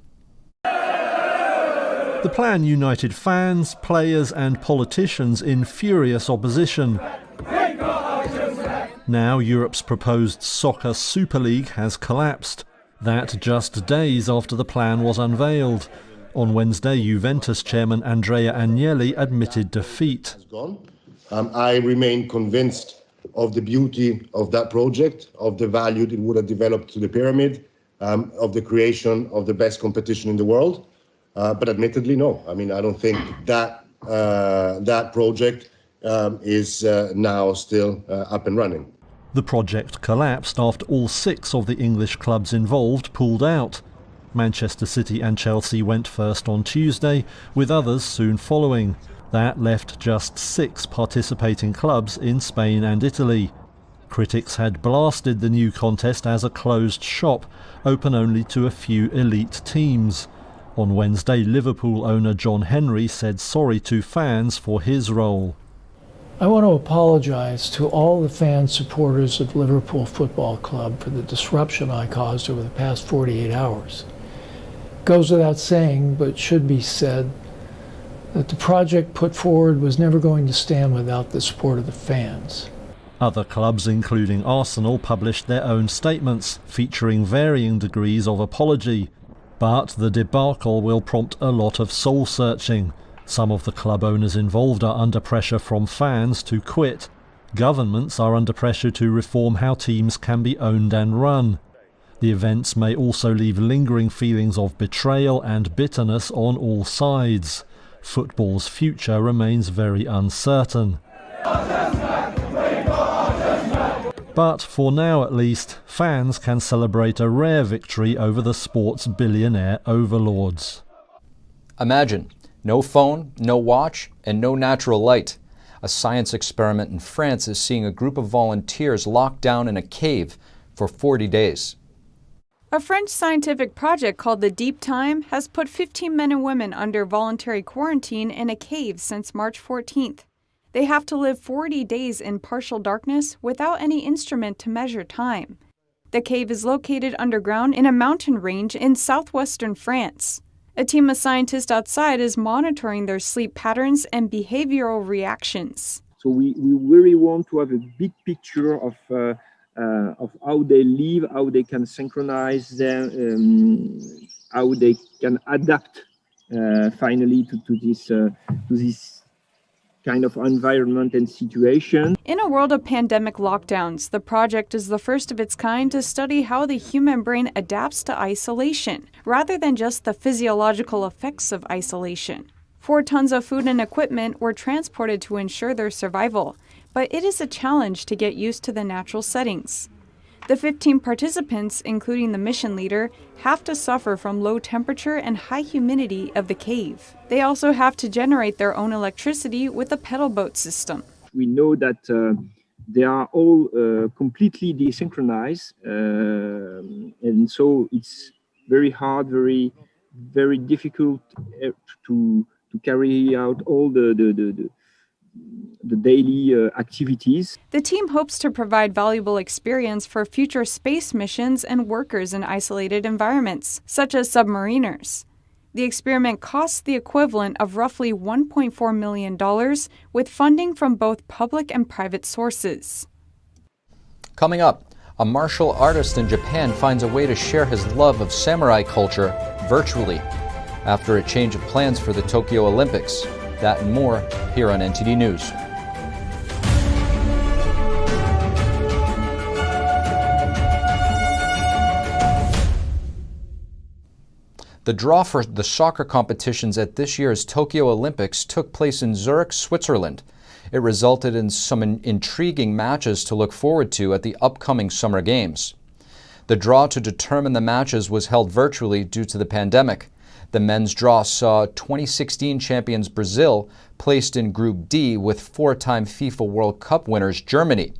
The plan united fans, players and politicians in furious opposition. Now Europe's proposed soccer Super League has collapsed. That just days after the plan was unveiled. On Wednesday, Juventus chairman Andrea Agnelli admitted defeat. I remain convinced of the beauty of that project, of the value it would have developed to the pyramid, of the creation of the best competition in the world. But admittedly, no. I mean, I don't think that that project is now still up and running. The project collapsed after all 6 of the English clubs involved pulled out. Manchester City and Chelsea went first on Tuesday, with others soon following. That left just 6 participating clubs in Spain and Italy. Critics had blasted the new contest as a closed shop, open only to a few elite teams. On Wednesday, Liverpool owner John Henry said sorry to fans for his role. I want to apologize to all the fans, supporters of Liverpool Football Club for the disruption I caused over the past 48 hours. Goes without saying, but should be said, that the project put forward was never going to stand without the support of the fans. Other clubs, including Arsenal, published their own statements, featuring varying degrees of apology. But the debacle will prompt a lot of soul-searching. Some of the club owners involved are under pressure from fans to quit. Governments are under pressure to reform how teams can be owned and run. The events may also leave lingering feelings of betrayal and bitterness on all sides. Football's future remains very uncertain. But for now at least, fans can celebrate a rare victory over the sport's billionaire overlords. Imagine, no phone, no watch, and no natural light. A science experiment in France is seeing a group of volunteers locked down in a cave for 40 days. A French scientific project called the Deep Time has put 15 men and women under voluntary quarantine in a cave since March 14th. They have to live 40 days in partial darkness without any instrument to measure time. The cave is located underground in a mountain range in southwestern France. A team of scientists outside is monitoring their sleep patterns and behavioral reactions. So we really want to have a big picture of how they live, how they can synchronize them, how they can adapt finally to this kind of environment and situation. In a world of pandemic lockdowns, the project is the first of its kind to study how the human brain adapts to isolation, rather than just the physiological effects of isolation. 4 tons of food and equipment were transported to ensure their survival, but it is a challenge to get used to the natural settings. The 15 participants, including the mission leader, have to suffer from low temperature and high humidity of the cave. They also have to generate their own electricity with a pedal boat system. We know that they are all completely desynchronized, and so it's very hard, very difficult to carry out all the daily activities. The team hopes to provide valuable experience for future space missions and workers in isolated environments, such as submariners. The experiment costs the equivalent of roughly $1.4 million, with funding from both public and private sources. Coming up, a martial artist in Japan finds a way to share his love of samurai culture virtually after a change of plans for the Tokyo Olympics. That and more here on NTD News. The draw for the soccer competitions at this year's Tokyo Olympics took place in Zurich, Switzerland. It resulted in some intriguing matches to look forward to at the upcoming Summer Games. The draw to determine the matches was held virtually due to the pandemic. The men's draw saw 2016 champions Brazil placed in Group D with 4-time FIFA World Cup winners Germany.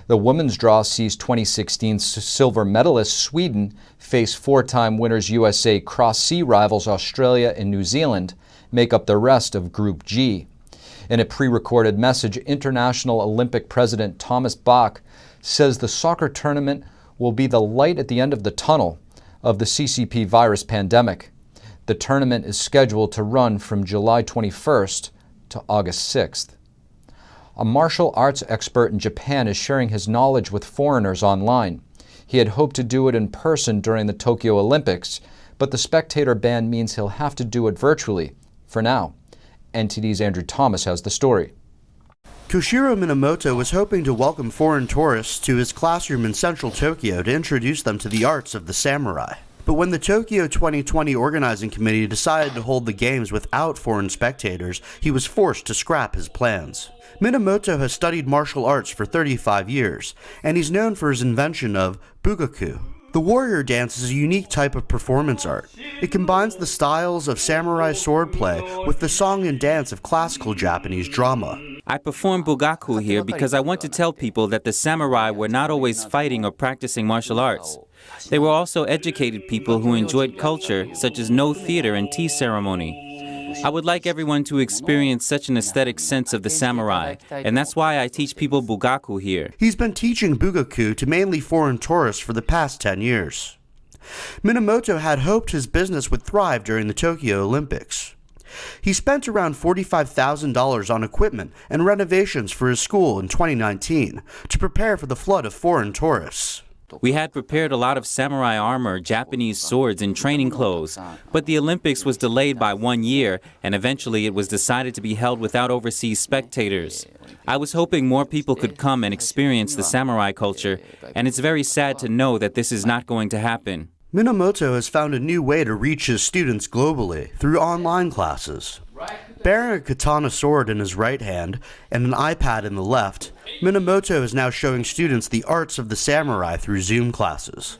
The women's draw sees 2016 silver medalist Sweden face 4-time winners USA cross-sea rivals Australia and New Zealand make up the rest of Group G. In a pre-recorded message, International Olympic President Thomas Bach says the soccer tournament will be the light at the end of the tunnel of the CCP virus pandemic. The tournament is scheduled to run from July 21st to August 6th. A martial arts expert in Japan is sharing his knowledge with foreigners online. He had hoped to do it in person during the Tokyo Olympics, but the spectator ban means he'll have to do it virtually, for now. NTD's Andrew Thomas has the story. Koshiro Minamoto was hoping to welcome foreign tourists to his classroom in central Tokyo to introduce them to the arts of the samurai. But when the Tokyo 2020 organizing committee decided to hold the games without foreign spectators, he was forced to scrap his plans. Minamoto has studied martial arts for 35 years, and he's known for his invention of bugaku. The warrior dance is a unique type of performance art. It combines the styles of samurai swordplay with the song and dance of classical Japanese drama. I perform bugaku here because I want to tell people that the samurai were not always fighting or practicing martial arts. They were also educated people who enjoyed culture, such as no theater and tea ceremony. I would like everyone to experience such an aesthetic sense of the samurai, and that's why I teach people bugaku here. He's been teaching bugaku to mainly foreign tourists for the past 10 years. Minamoto had hoped his business would thrive during the Tokyo Olympics. He spent around $45,000 on equipment and renovations for his school in 2019 to prepare for the flood of foreign tourists. We had prepared a lot of samurai armor, Japanese swords, and training clothes, but the Olympics was delayed by 1 year, and eventually it was decided to be held without overseas spectators. I was hoping more people could come and experience the samurai culture, and it's very sad to know that this is not going to happen. Minamoto has found a new way to reach his students globally through online classes. Bearing a katana sword in his right hand and an iPad in the left, Minamoto is now showing students the arts of the samurai through Zoom classes.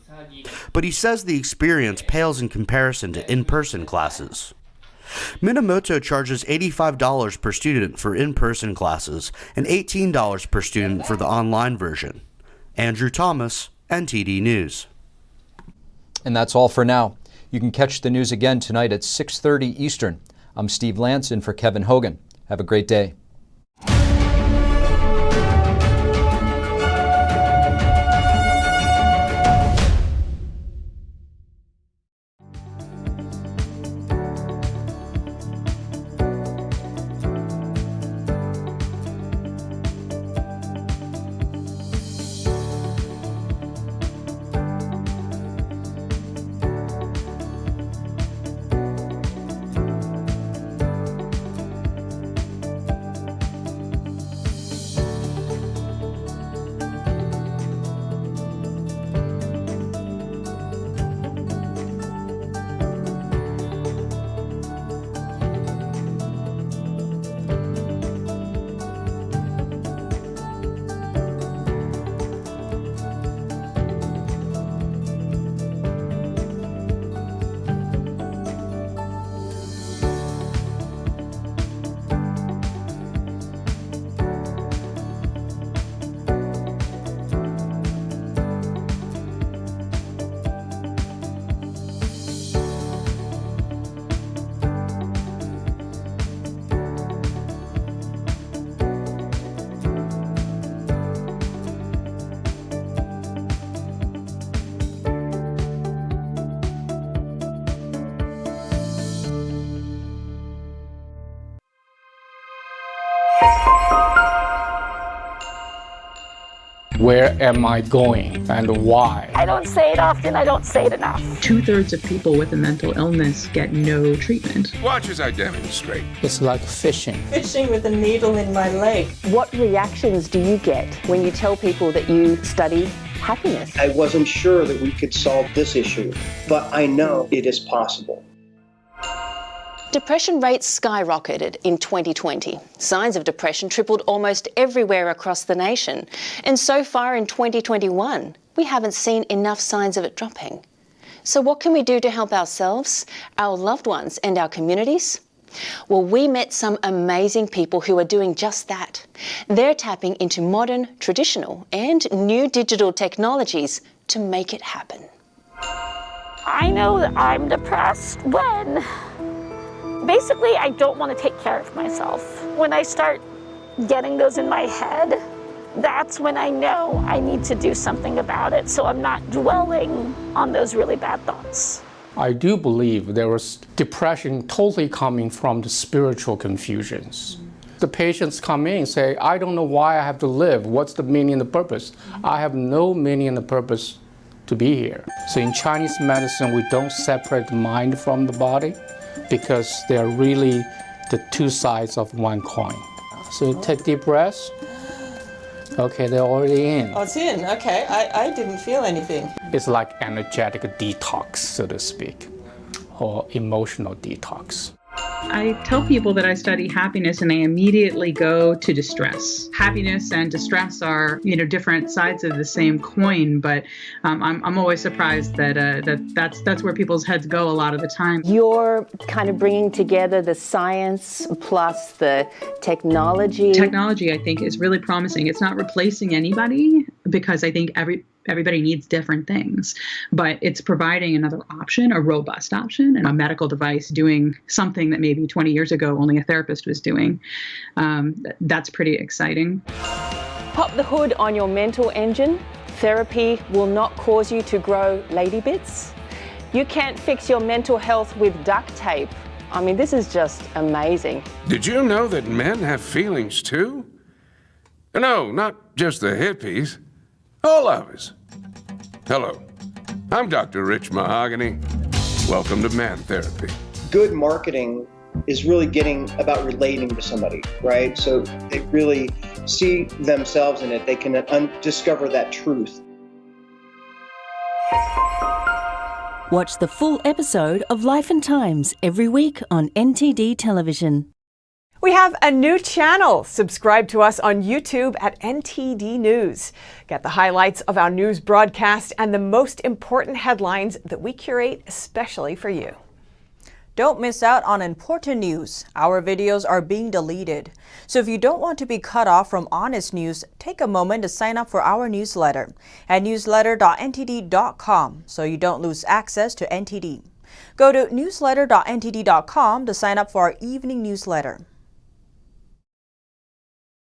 But he says the experience pales in comparison to in-person classes. Minamoto charges $85 per student for in-person classes and $18 per student for the online version. Andrew Thomas, NTD News. And that's all for now. You can catch the news again tonight at 6:30 Eastern. I'm Steve Lance in for Kevin Hogan. Have a great day. Where am I going and why? I don't say it often, I don't say it enough. 2/3 of people with a mental illness get no treatment. Watch as I demonstrate. It's like fishing. Fishing with a needle in my leg. What reactions do you get when you tell people that you study happiness? I wasn't sure that we could solve this issue, but I know it is possible. Depression rates skyrocketed in 2020. Signs of depression tripled almost everywhere across the nation. And so far in 2021, we haven't seen enough signs of it dropping. So what can we do to help ourselves, our loved ones, and our communities? Well, we met some amazing people who are doing just that. They're tapping into modern, traditional, and new digital technologies to make it happen. I know that I'm depressed when basically I don't want to take care of myself. When I start getting those in my head, that's when I know I need to do something about it, so I'm not dwelling on those really bad thoughts. I do believe there was depression totally coming from the spiritual confusions. the patients come in and say, I don't know why I have to live. What's the meaning and the purpose? I have no meaning and the purpose to be here. So in Chinese medicine, we don't separate the mind from the body because they are really the two sides of one coin. So you take deep breaths. Okay, they're already in. Oh, it's in. Okay, I didn't feel anything. It's like energetic detox, so to speak, or emotional detox. I tell people that I study happiness and I immediately go to distress. Happiness and distress are, different sides of the same coin, but I'm always surprised that that's where people's heads go a lot of the time. You're kind of bringing together the science plus the technology. Technology, I think, is really promising. It's not replacing anybody because I think everybody needs different things, but it's providing another option, a robust option, and a medical device doing something that maybe 20 years ago only a therapist was doing. That's pretty exciting. Pop the hood on your mental engine. Therapy will not cause you to grow lady bits. You can't fix your mental health with duct tape. I mean, this is just amazing. Did you know that men have feelings too? No, not just the hippies. All of us. Hello, I'm Dr. Rich Mahogany. Welcome to Man Therapy. Good marketing is really getting about relating to somebody, right? So they really see themselves in it. They can discover that truth. Watch the full episode of Life and Times every week on NTD Television. We have a new channel. Subscribe to us on YouTube at NTD News. Get the highlights of our news broadcast and the most important headlines that we curate especially for you. Don't miss out on important news. Our videos are being deleted. So if you don't want to be cut off from honest news, take a moment to sign up for our newsletter at newsletter.ntd.com so you don't lose access to NTD. Go to newsletter.ntd.com to sign up for our evening newsletter.